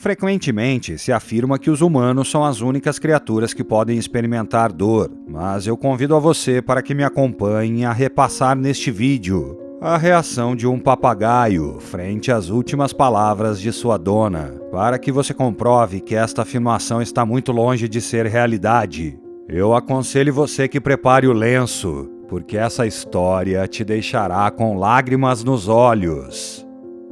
Frequentemente se afirma que os humanos são as únicas criaturas que podem experimentar dor, mas eu convido a você para que me acompanhe a repassar neste vídeo a reação de um papagaio frente às últimas palavras de sua dona, para que você comprove que esta afirmação está muito longe de ser realidade. Eu aconselho você que prepare o lenço, porque essa história te deixará com lágrimas nos olhos.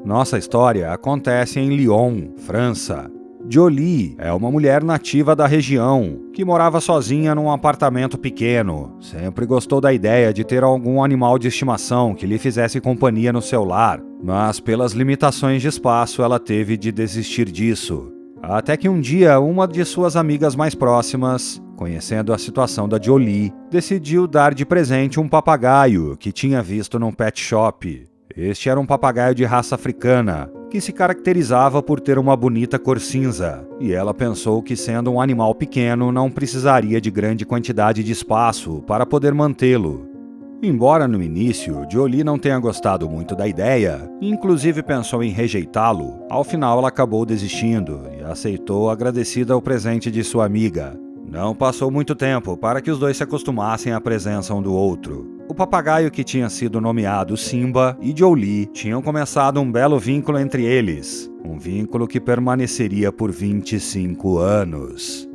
Nossa história acontece em Lyon, França. Jolie é uma mulher nativa da região, que morava sozinha num apartamento pequeno. Sempre gostou da ideia de ter algum animal de estimação que lhe fizesse companhia no seu lar, mas pelas limitações de espaço ela teve de desistir disso. Até que um dia uma de suas amigas mais próximas, conhecendo a situação da Jolie, decidiu dar de presente um papagaio que tinha visto num pet shop. Este era um papagaio de raça africana, que se caracterizava por ter uma bonita cor cinza, e ela pensou que, sendo um animal pequeno, não precisaria de grande quantidade de espaço para poder mantê-lo. Embora no início Jolie não tenha gostado muito da ideia, e inclusive pensou em rejeitá-lo, ao final ela acabou desistindo e aceitou agradecida ao presente de sua amiga. Não passou muito tempo para que os dois se acostumassem à presença um do outro. O papagaio que tinha sido nomeado Simba e Jolie tinham começado um belo vínculo entre eles, um vínculo que permaneceria por 25 anos.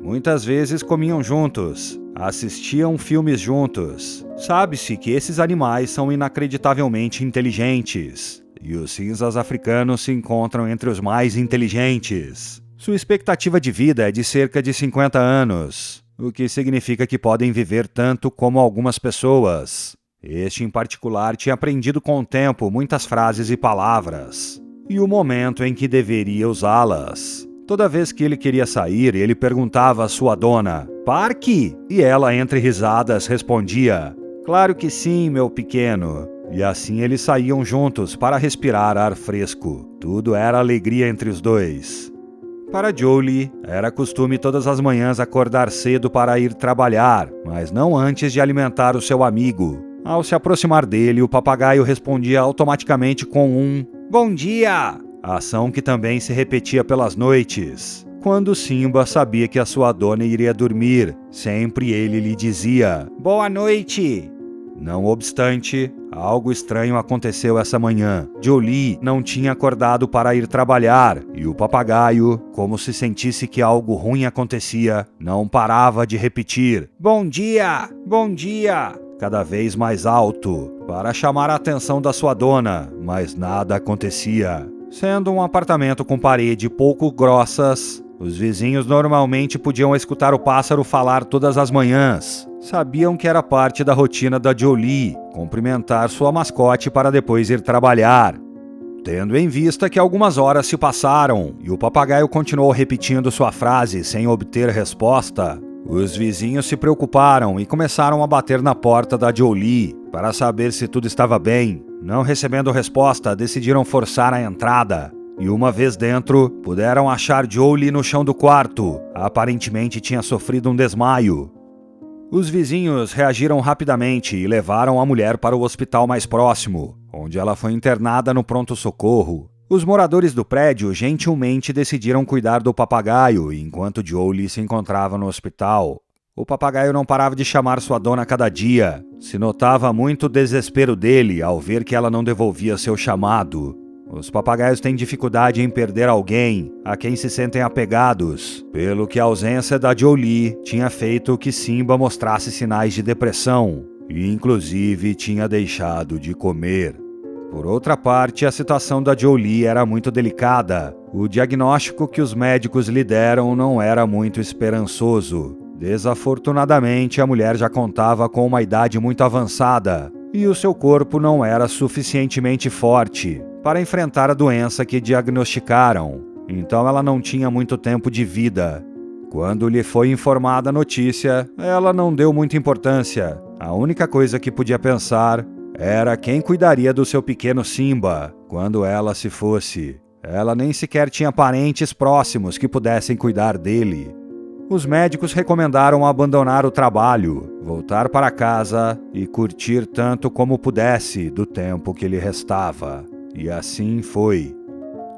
Muitas vezes comiam juntos, assistiam filmes juntos. Sabe-se que esses animais são inacreditavelmente inteligentes, e os cinzas africanos se encontram entre os mais inteligentes. Sua expectativa de vida é de cerca de 50 anos, o que significa que podem viver tanto como algumas pessoas. Este, em particular, tinha aprendido com o tempo muitas frases e palavras, e o momento em que deveria usá-las. Toda vez que ele queria sair, ele perguntava à sua dona, "Parque?" E ela, entre risadas, respondia, "Claro que sim, meu pequeno." E assim eles saíam juntos para respirar ar fresco. Tudo era alegria entre os dois. Para Jolie, era costume todas as manhãs acordar cedo para ir trabalhar, mas não antes de alimentar o seu amigo. Ao se aproximar dele, o papagaio respondia automaticamente com um "Bom dia!", ação que também se repetia pelas noites. Quando Simba sabia que a sua dona iria dormir, sempre ele lhe dizia "Boa noite!". Não obstante, algo estranho aconteceu essa manhã. Jolie não tinha acordado para ir trabalhar, e o papagaio, como se sentisse que algo ruim acontecia, não parava de repetir "Bom dia! Bom dia!", cada vez mais alto, para chamar a atenção da sua dona, mas nada acontecia. Sendo um apartamento com parede pouco grossas, os vizinhos normalmente podiam escutar o pássaro falar todas as manhãs. Sabiam que era parte da rotina da Jolie cumprimentar sua mascote para depois ir trabalhar. Tendo em vista que algumas horas se passaram e o papagaio continuou repetindo sua frase sem obter resposta, os vizinhos se preocuparam e começaram a bater na porta da Jolie para saber se tudo estava bem. Não recebendo resposta, decidiram forçar a entrada. E uma vez dentro, puderam achar Jolie no chão do quarto. Aparentemente tinha sofrido um desmaio. Os vizinhos reagiram rapidamente e levaram a mulher para o hospital mais próximo, onde ela foi internada no pronto-socorro. Os moradores do prédio gentilmente decidiram cuidar do papagaio enquanto Jolie se encontrava no hospital. O papagaio não parava de chamar sua dona a cada dia. Se notava muito o desespero dele ao ver que ela não devolvia seu chamado. Os papagaios têm dificuldade em perder alguém a quem se sentem apegados, pelo que a ausência da Jolie tinha feito que Simba mostrasse sinais de depressão e, inclusive, tinha deixado de comer. Por outra parte, a situação da Jolie era muito delicada. O diagnóstico que os médicos lhe deram não era muito esperançoso. Desafortunadamente, a mulher já contava com uma idade muito avançada e o seu corpo não era suficientemente forte para enfrentar a doença que diagnosticaram, então ela não tinha muito tempo de vida. Quando lhe foi informada a notícia, ela não deu muita importância. A única coisa que podia pensar era quem cuidaria do seu pequeno Simba quando ela se fosse. Ela nem sequer tinha parentes próximos que pudessem cuidar dele. Os médicos recomendaram abandonar o trabalho, voltar para casa e curtir tanto como pudesse do tempo que lhe restava. E assim foi.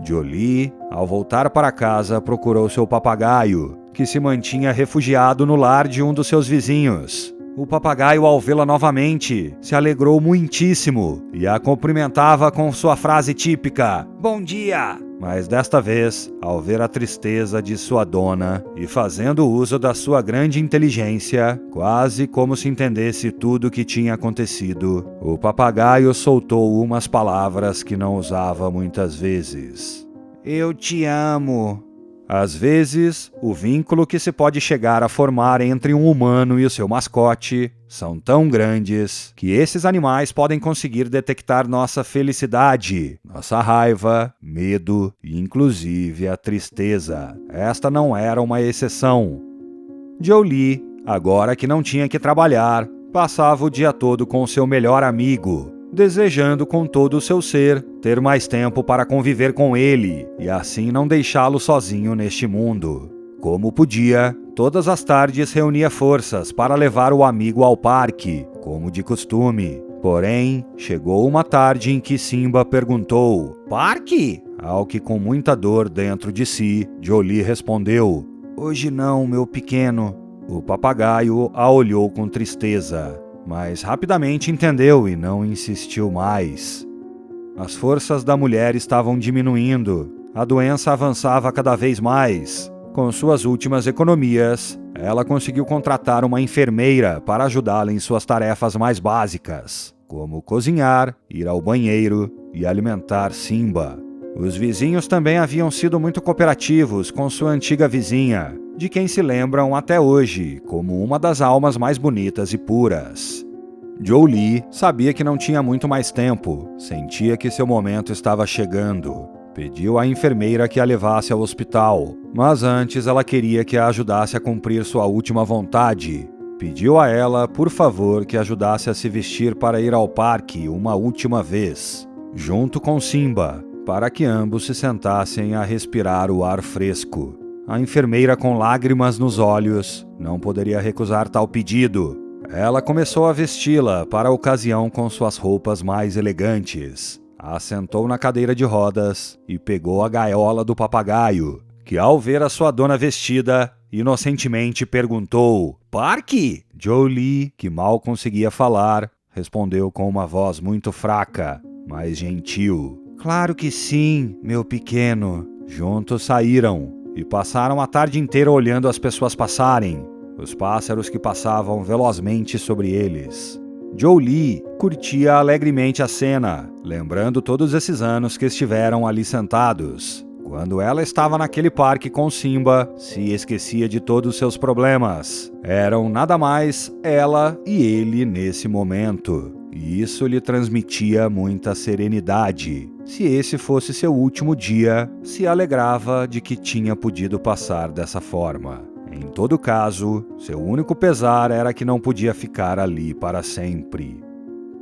Jolie, ao voltar para casa, procurou seu papagaio, que se mantinha refugiado no lar de um dos seus vizinhos. O papagaio, ao vê-la novamente, se alegrou muitíssimo e a cumprimentava com sua frase típica: "Bom dia!" Mas desta vez, ao ver a tristeza de sua dona e fazendo uso da sua grande inteligência, quase como se entendesse tudo o que tinha acontecido, o papagaio soltou umas palavras que não usava muitas vezes. "Eu te amo." Às vezes, o vínculo que se pode chegar a formar entre um humano e o seu mascote são tão grandes que esses animais podem conseguir detectar nossa felicidade, nossa raiva, medo e inclusive a tristeza. Esta não era uma exceção. Jolie, agora que não tinha que trabalhar, passava o dia todo com seu melhor amigo, desejando com todo o seu ser ter mais tempo para conviver com ele e assim não deixá-lo sozinho neste mundo. Como podia, todas as tardes reunia forças para levar o amigo ao parque, como de costume. Porém, chegou uma tarde em que Simba perguntou: "Parque?" Ao que, com muita dor dentro de si, Jolie respondeu: "Hoje não, meu pequeno." O papagaio a olhou com tristeza, mas rapidamente entendeu e não insistiu mais. As forças da mulher estavam diminuindo, a doença avançava cada vez mais. Com suas últimas economias, ela conseguiu contratar uma enfermeira para ajudá-la em suas tarefas mais básicas, como cozinhar, ir ao banheiro e alimentar Simba. Os vizinhos também haviam sido muito cooperativos com sua antiga vizinha, de quem se lembram até hoje como uma das almas mais bonitas e puras. Jolie sabia que não tinha muito mais tempo, sentia que seu momento estava chegando. Pediu à enfermeira que a levasse ao hospital, mas antes ela queria que a ajudasse a cumprir sua última vontade. Pediu a ela, por favor, que ajudasse a se vestir para ir ao parque uma última vez, junto com Simba, para que ambos se sentassem a respirar o ar fresco. A enfermeira, com lágrimas nos olhos, não poderia recusar tal pedido. Ela começou a vesti-la para a ocasião com suas roupas mais elegantes. A sentou na cadeira de rodas e pegou a gaiola do papagaio, que, ao ver a sua dona vestida, inocentemente perguntou: "Parque?" Jolie, que mal conseguia falar, respondeu com uma voz muito fraca, mas gentil: "Claro que sim, meu pequeno." Juntos saíram e passaram a tarde inteira olhando as pessoas passarem, os pássaros que passavam velozmente sobre eles. Jolie curtia alegremente a cena, lembrando todos esses anos que estiveram ali sentados. Quando ela estava naquele parque com Simba, se esquecia de todos os seus problemas. Eram nada mais ela e ele nesse momento, e isso lhe transmitia muita serenidade. Se esse fosse seu último dia, se alegrava de que tinha podido passar dessa forma. Em todo caso, seu único pesar era que não podia ficar ali para sempre.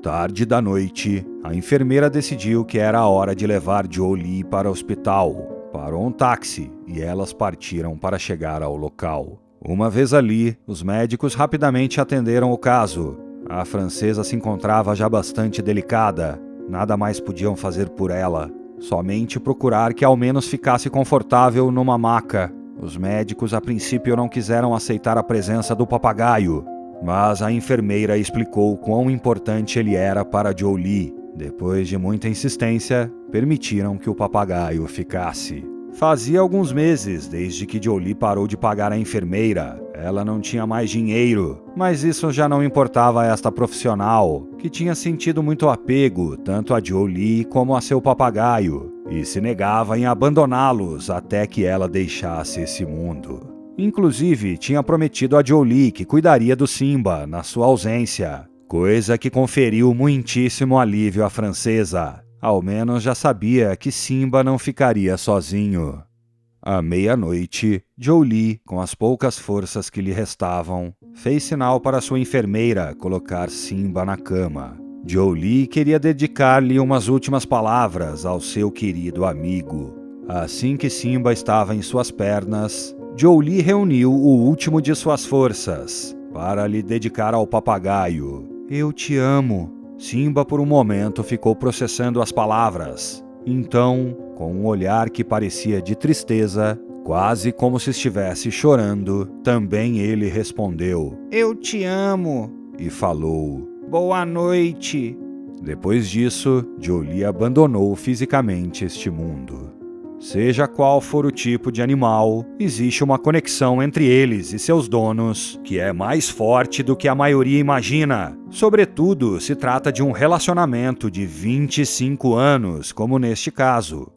Tarde da noite, a enfermeira decidiu que era a hora de levar Jolie para o hospital. Parou um táxi e elas partiram para chegar ao local. Uma vez ali, os médicos rapidamente atenderam o caso. A francesa se encontrava já bastante delicada. Nada mais podiam fazer por ela, somente procurar que ao menos ficasse confortável numa maca. Os médicos a princípio não quiseram aceitar a presença do papagaio, mas a enfermeira explicou quão importante ele era para Jolie. Depois de muita insistência, permitiram que o papagaio ficasse. Fazia alguns meses desde que Jolie parou de pagar a enfermeira. Ela não tinha mais dinheiro, mas isso já não importava a esta profissional, que tinha sentido muito apego tanto a Jolie como a seu papagaio, e se negava em abandoná-los até que ela deixasse esse mundo. Inclusive, tinha prometido a Jolie que cuidaria do Simba na sua ausência, coisa que conferiu muitíssimo alívio à francesa. Ao menos já sabia que Simba não ficaria sozinho. À meia-noite, Jolie, com as poucas forças que lhe restavam, fez sinal para sua enfermeira colocar Simba na cama. Jolie queria dedicar-lhe umas últimas palavras ao seu querido amigo. Assim que Simba estava em suas pernas, Jolie reuniu o último de suas forças para lhe dedicar ao papagaio. "Eu te amo." Simba por um momento ficou processando as palavras. Então, com um olhar que parecia de tristeza, quase como se estivesse chorando, também ele respondeu: "Eu te amo", e falou: "Boa noite". Depois disso, Jolie abandonou fisicamente este mundo. Seja qual for o tipo de animal, existe uma conexão entre eles e seus donos que é mais forte do que a maioria imagina. Sobretudo, se trata de um relacionamento de 25 anos, como neste caso.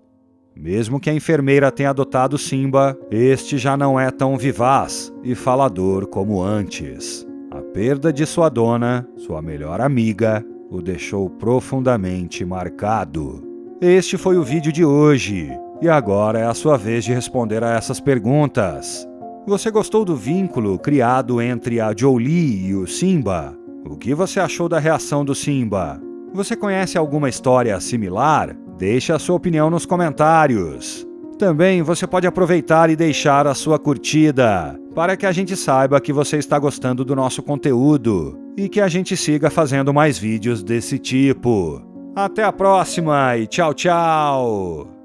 Mesmo que a enfermeira tenha adotado Simba, este já não é tão vivaz e falador como antes. A perda de sua dona, sua melhor amiga, o deixou profundamente marcado. Este foi o vídeo de hoje. E agora é a sua vez de responder a essas perguntas. Você gostou do vínculo criado entre a Jolie e o Simba? O que você achou da reação do Simba? Você conhece alguma história similar? Deixe a sua opinião nos comentários. Também você pode aproveitar e deixar a sua curtida, para que a gente saiba que você está gostando do nosso conteúdo e que a gente siga fazendo mais vídeos desse tipo. Até a próxima e tchau, tchau!